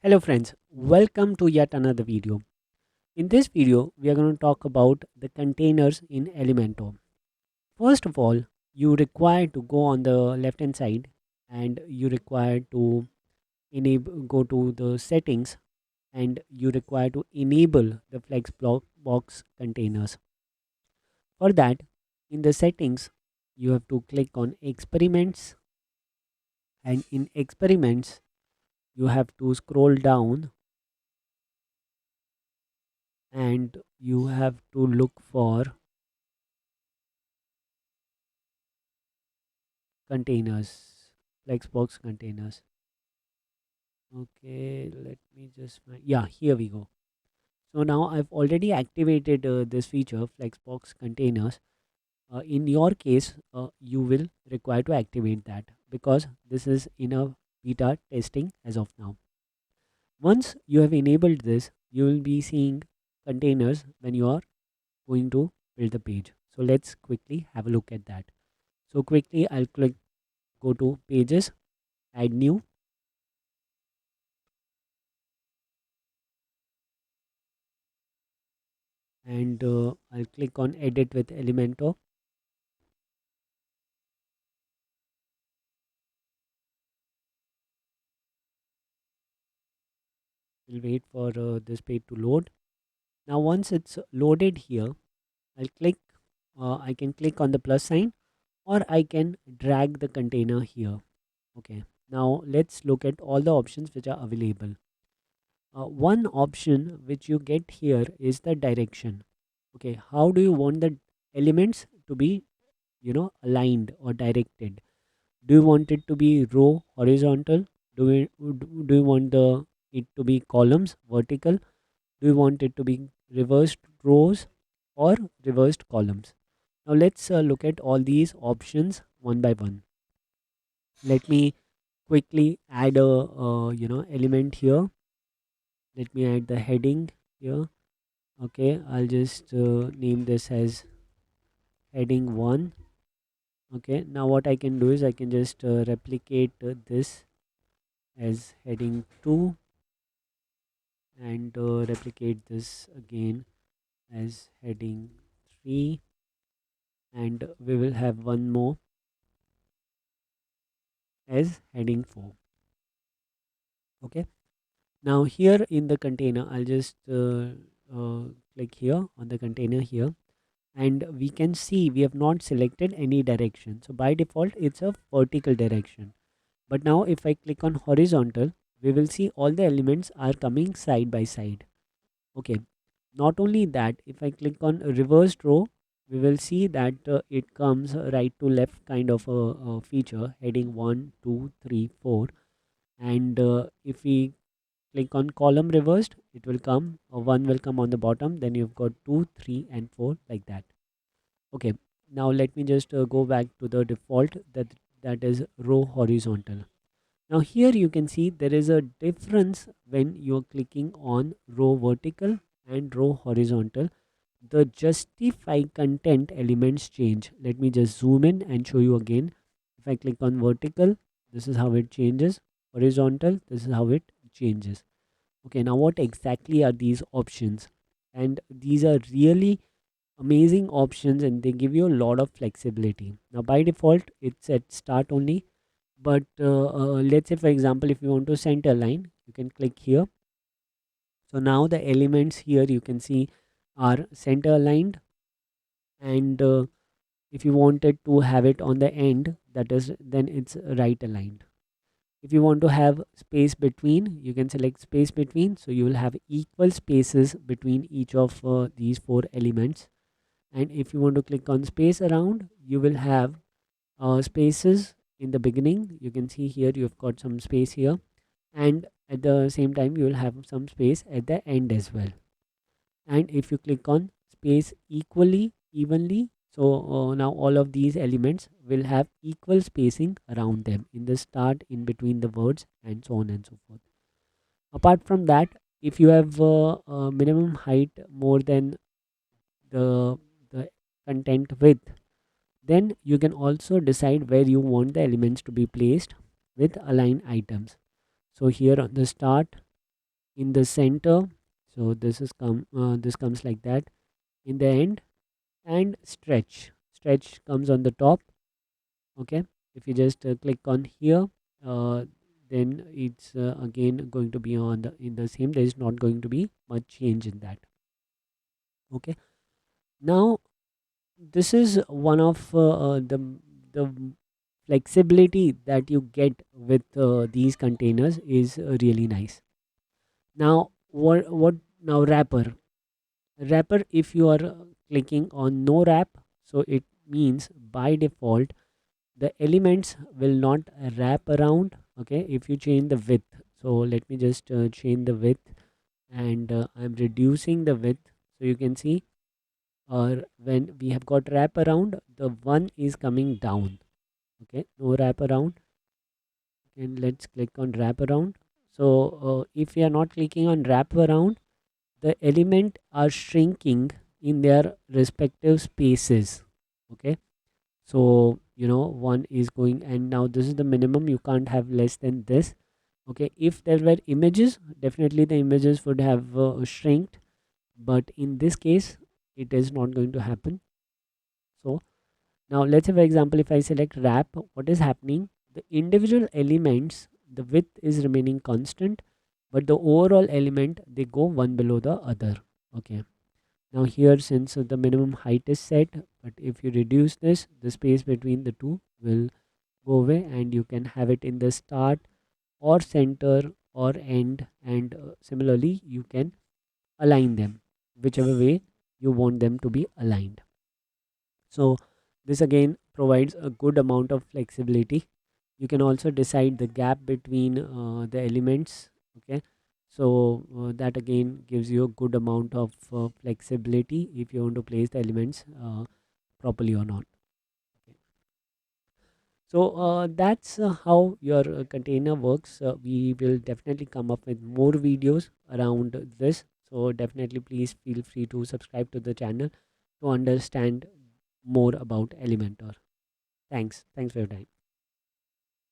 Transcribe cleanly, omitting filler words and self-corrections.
Hello friends, welcome to yet another video. In this video, we are going to talk about the containers in Elementor. First of all, you require to go on the left hand side and you require to go to the settings and you require to enable the flex block box containers. For that, in the settings, you have to click on experiments, and in experiments, you have to scroll down and you have to look for containers, flexbox containers. Okay, let me just find, yeah, here we go. So now I've already activated this feature, flexbox containers. In your case, you will require to activate that because this is in a beta testing as of now. Once you have enabled this, you will be seeing containers when you are going to build the page. So let's quickly have a look at that. So quickly I'll click go to pages, add new, and I'll click on edit with Elementor. We'll wait for this page to load. Now once it's loaded here, I'll click I can click on the plus sign or I can drag the container here. Okay, now let's look at all the options which are available. One option which you get here is the direction. Okay, how do you want the elements to be aligned or directed? Do you want it to be row horizontal? Do you want the it to be columns vertical? Do you want it to be reversed rows or reversed columns? Now let's look at all these options one by one. Let me quickly add a element here. Let me add the heading here. Okay, I'll just name this as heading 1. Okay, now what I can do is I can just replicate this as heading 2 and replicate this again as heading 3, and we will have one more as heading 4. Okay, now here in the container I'll just click here on the container here, and we can see we have not selected any direction. So by default it's a vertical direction, but now if I click on horizontal, we will see all the elements are coming side by side. Okay, not only that, if I click on reversed row, we will see that it comes right to left kind of a feature, heading 1 2 3 4. And if we click on column reversed, it will come, one will come on the bottom, then you've got 2 3 and 4 like that. Okay, now let me just go back to the default, that is row horizontal. Now here you can see there is a difference when you're clicking on row vertical and row horizontal. The justify content elements change. Let me just zoom in and show you again. If I click on vertical, this is how it changes. Horizontal, this is how it changes. Okay, now what exactly are these options? And these are really amazing options and they give you a lot of flexibility. Now by default, it's at start only, but let's say for example, if you want to center line, you can click here. So now the elements here you can see are center aligned, and if you wanted to have it on the end, that is, then it's right aligned. If you want to have space between, you can select space between, so you will have equal spaces between each of these four elements. And if you want to click on space around, you will have spaces in the beginning. You can see here you've got some space here, and at the same time you will have some space at the end as well. And if you click on space evenly, so now all of these elements will have equal spacing around them in the start, in between the words, and so on and so forth. Apart from that, if you have a minimum height more than the content width, then you can also decide where you want the elements to be placed with align items. So here on the start, in the center. So this comes like that in the end, and stretch comes on the top. Okay, if you just click on here, uh, then it's again going to be on the in the same. There is not going to be much change in that. Okay, now this is one of the flexibility that you get with these containers is really nice. Now what now wrapper, if you are clicking on no wrap, so it means by default the elements will not wrap around. Okay, if you change the width, so let me just change the width, and I'm reducing the width, so you can see, or when we have got wrap around, the one is coming down. Okay, no wrap around, and let's click on wrap around. So if we are not clicking on wrap around, the element are shrinking in their respective spaces. Okay, so one is going, and now this is the minimum, you can't have less than this. Okay, if there were images, definitely the images would have shrinked, but in this case it is not going to happen. So now let's say, for example, if I select wrap, what is happening, the individual elements, the width is remaining constant, but the overall element, they go one below the other. Okay, now here, since the minimum height is set, but if you reduce this, the space between the two will go away, and you can have it in the start or center or end, and similarly you can align them whichever way you want them to be aligned. So this again provides a good amount of flexibility. You can also decide the gap between the elements. Okay, so that again gives you a good amount of flexibility if you want to place the elements properly or not. Okay. So that's how your container works. We will definitely come up with more videos around this, so definitely please feel free to subscribe to the channel to understand more about Elementor. Thanks for your time.